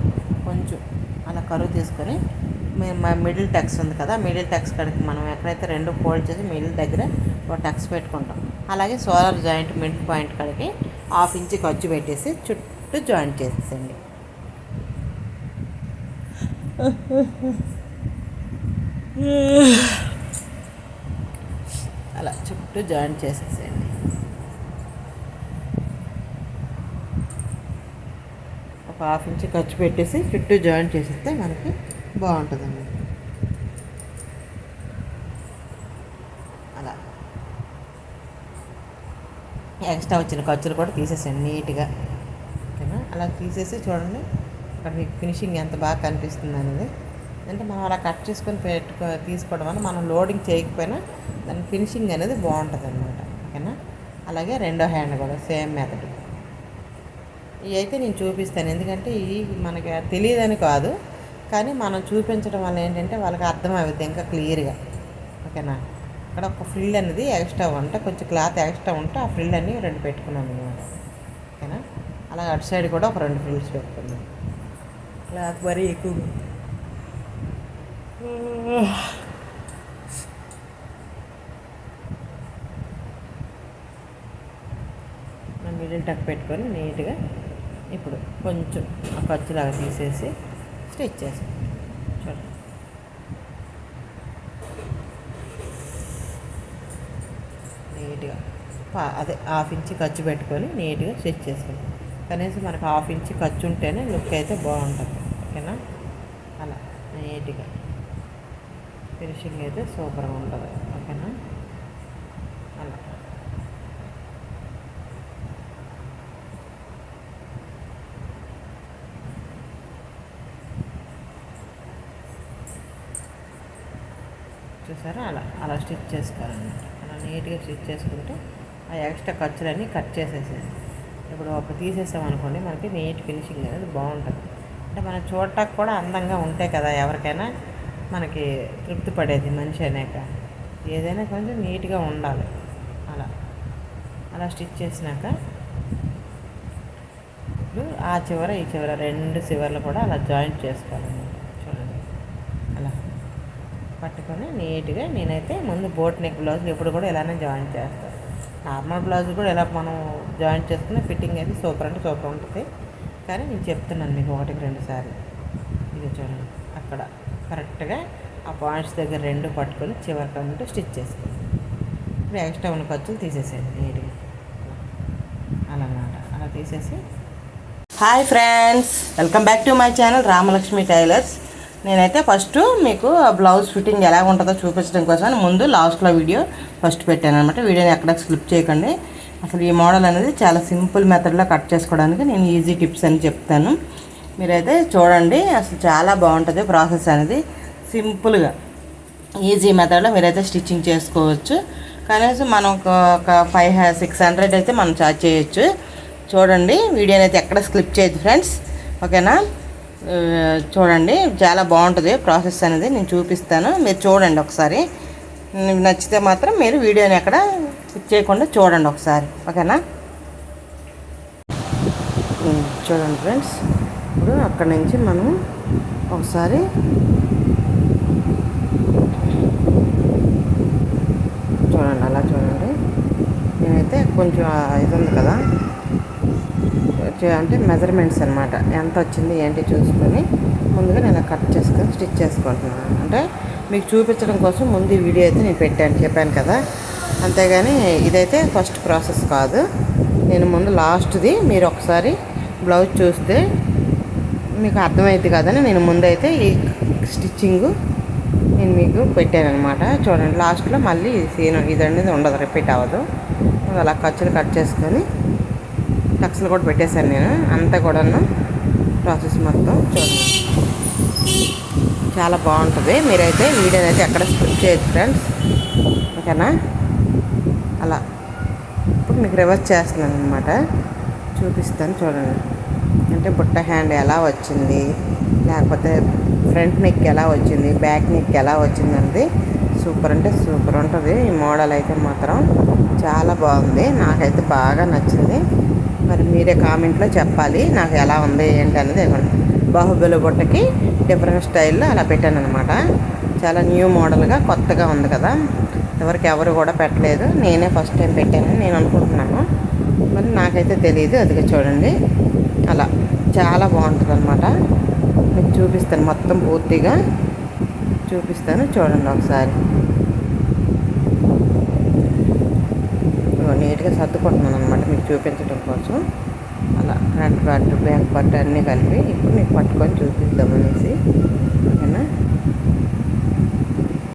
కొంచెం అలా కరువు తీసుకొని మిడిల్ టక్స్ ఉంది కదా, మిడిల్ టక్స్ కాడికి మనం ఎక్కడైతే 2 ఫోల్డ్ చేసి మిడిల్ దగ్గర ఒక టక్స్ పెట్టుకుంటాం. అలాగే షోల్డర్ జాయింట్ మిడిల్ పాయింట్ కాడికి 1/2 ఇంచు ఖర్చు పెట్టేసి చుట్టూ జాయింట్ చేసేసండి. అలా చుట్టూ జాయింట్ చేసేసేయండి. ఒక 1/2 ఇంచు ఖర్చు పెట్టేసి చుట్టూ జాయింట్ చేసేస్తే మనకి బాగుంటుందండి. అలా ఎక్స్ట్రా వచ్చిన ఖర్చులు కూడా తీసేసేయండి నీట్గా, ఓకేనా. అలా తీసేసి చూడండి అక్కడ మీకు ఫినిషింగ్ ఎంత బాగా కనిపిస్తుంది అనేది. అంటే మనం అలా కట్ చేసుకొని తీసుకోవడం వల్ల మనం లోడింగ్ చేయకపోయినా దాని ఫినిషింగ్ అనేది బాగుంటుంది అనమాట, ఓకేనా. అలాగే రెండో హ్యాండ్ కూడా సేమ్ మెథడ్. ఇవి అయితే నేను చూపిస్తాను, ఎందుకంటే ఇవి మనకి తెలియదని కాదు, కానీ మనం చూపించడం వల్ల ఏంటంటే వాళ్ళకి అర్థమవుద్ది ఇంకా క్లియర్గా, ఓకేనా. అక్కడ ఒక ఫ్రిల్ అనేది ఎక్స్ట్రా ఉంటే, కొంచెం క్లాత్ ఎక్స్ట్రా ఉంటే ఆ ఫ్రిల్ అన్ని 2 పెట్టుకున్నాను అనమాట, ఓకేనా. అలాగే అటు సైడ్ కూడా ఒక 2 ఫ్రిల్స్ పెట్టుకున్నాను. క్లాత్ మరీ ఎక్కువ పల్లీలు టక్ పెట్టుకొని నీట్గా ఇప్పుడు కొంచెం ఆ ఖర్చులాగా తీసేసి స్టిచ్ చేసుకోండి. చూడండి, నీట్గా అదే 1/2 ఇంచ్ ఖర్చు పెట్టుకొని నీట్గా స్టిచ్ చేసుకోండి. కనీసం మనకు 1/2 ఇంచ్ ఖర్చు ఉంటేనే లుక్ అయితే బాగుంటుంది. ఓకేనా? అలా నీట్గా ఫినిషింగ్ అయితే సూపర్గా ఉంటుంది. ఓకేనా? అలా చూసారా? అలా స్టిచ్ చేసుకోవాలన్నమాట. అలా నీట్గా స్టిచ్ చేసుకుంటే ఆ ఎక్స్ట్రా ఖర్చులన్నీ కట్ చేసేసేది. ఇప్పుడు ఒక తీసేసామనుకోండి, మనకి నీట్ ఫినిషింగ్ అనేది బాగుంటుంది. అంటే మనం చూడటానికి కూడా అందంగా ఉంటే కదా ఎవరికైనా మనకి తృప్తి పడేది. మనిషి అనేక ఏదైనా కొంచెం నీట్గా ఉండాలి. అలా అలా స్టిచ్ చేసినాక ఇప్పుడు ఆ చివర ఈ చివర 2 చివర్లు కూడా అలా జాయింట్ చేసుకోవాలన్నమాట. చూడండి, అలా పట్టుకొని నీట్గా నేనైతే ముందు బోట్ నెక్ బ్లౌజ్ ఎప్పుడు కూడా ఇలానే జాయింట్ చేస్తాను. నార్మల్ బ్లౌజ్ కూడా ఇలా మనం జాయింట్ చేసుకున్న ఫిట్టింగ్ అయితే సూపర్ అంటే సూపర్ ఉంటుంది. కానీ నేను చెప్తున్నాను మీకు 1-2 సార్లు. ఇది చూడండి, అక్కడ కరెక్ట్గా ఆ పాయింట్స్ దగ్గర 2 పట్టుకొని చివరికి అన్నట్టు స్టిచ్ చేసుకోండి. ఇప్పుడు ఎక్స్ట్రా ఉన్న ఖర్చులు తీసేసేయండి నీట్గా. అలా అన్నమాట. అలా తీసేసి hi friends, welcome back to my channel Ramalakshmi tailors. నేనైతే ఫస్ట్ మీకు ఆ బ్లౌజ్ ఫిట్టింగ్ ఎలా ఉంటుందో చూపించడం కోసం ముందు లాస్ట్లో వీడియో ఫస్ట్ పెట్టాను అనమాట. వీడియోని ఎక్కడ స్కిప్ చేయకండి. అసలు ఈ మోడల్ అనేది చాలా సింపుల్ మెథడ్లో కట్ చేసుకోవడానికి నేను ఈజీ టిప్స్ అని చెప్తాను. మీరైతే చూడండి, అసలు చాలా బాగుంటుంది ప్రాసెస్ అనేది. సింపుల్గా ఈజీ మెథడ్లో మీరైతే స్టిచ్చింగ్ చేసుకోవచ్చు. కనీసం మనం ఒక 500-600 అయితే మనం చార్జ్ చేయొచ్చు. చూడండి, వీడియోని అయితే ఎక్కడ స్కిప్ చేయొద్దు ఫ్రెండ్స్. ఓకేనా? చూడండి, చాలా బాగుంటుంది ప్రాసెస్ అనేది. నేను చూపిస్తాను, మీరు చూడండి ఒకసారి. నచ్చితే మాత్రం మీరు వీడియోని ఎక్కడ స్కిప్ చేయకుండా చూడండి ఒకసారి. ఓకేనా? చూడండి ఫ్రెండ్స్, ఇప్పుడు అక్కడి నుంచి మనం ఒకసారి చూడండి, అలా చూడండి. నేనైతే కొంచెం ఇది ఉంది కదా, అంటే మెజర్మెంట్స్ అనమాట, ఎంత వచ్చింది ఏంటి చూసుకొని ముందుగా నేను కట్ చేసుకొని స్టిచ్ చేసుకుంటున్నాను. అంటే మీకు చూపించడం కోసం ముందు ఈ వీడియో అయితే నేను చెప్పాను కదా. అంతేగాని ఇదైతే ఫస్ట్ ప్రాసెస్ కాదు. నేను ముందు లాస్ట్ది మీరు ఒకసారి బ్లౌజ్ చూస్తే మీకు అర్థమైంది కదని నేను ముందైతే ఈ స్టిచ్చింగ్ నేను మీకు పెట్టాను అనమాట. చూడండి, లాస్ట్లో మళ్ళీ సీన్ ఇది అనేది ఉండదు, రిపీట్ అవ్వదు. అలా ఖర్చులు కట్ చేసుకొని టక్స్లు కూడా పెట్టేశాను నేను. అంతా కూడాను ప్రాసెస్ మొత్తం చూడండి, చాలా బాగుంటుంది. మీరైతే వీడియోని అయితే ఎక్కడ స్కిప్ చేయొచ్చు ఫ్రెండ్స్. ఓకేనా? అలా ఇప్పుడు మీకు రివర్స్ చేస్తున్నాను అనమాట, చూపిస్తాను చూడండి. అంటే బుట్ట హ్యాండ్ ఎలా వచ్చింది, లేకపోతే ఫ్రంట్ నెక్ ఎలా వచ్చింది, బ్యాక్ నెక్ ఎలా వచ్చింది అనేది సూపర్ అంటే సూపర్ ఉంటుంది. ఈ మోడల్ అయితే మాత్రం చాలా బాగుంది, నాకైతే బాగా నచ్చింది. మరి మీరే కామెంట్లో చెప్పాలి నాకు ఎలా ఉంది ఏంటి అనేది. బాహుబలి బుట్టకి డిఫరెంట్ స్టైల్లో అలా పెట్టాను అనమాట. చాలా న్యూ మోడల్గా కొత్తగా ఉంది కదా, ఎవరు కూడా పెట్టలేదు. నేనే ఫస్ట్ టైం పెట్టానని నేను అనుకుంటున్నాను. మరి నాకైతే తెలియదు. అదిగా చూడండి, అలా చాలా బాగుంటుంది అనమాట. మీకు చూపిస్తాను, మొత్తం పూర్తిగా చూపిస్తాను చూడండి ఒకసారి. నీట్గా సర్దుకుంటున్నాను అనమాట మీకు చూపించడం కోసం. అలా ఫ్రంట్ పార్ట్ బ్యాక్ పార్ట్ అన్నీ కలిపి ఇప్పుడు మీకు పట్టుకొని చూపిద్దామనేసి. ఓకేనా?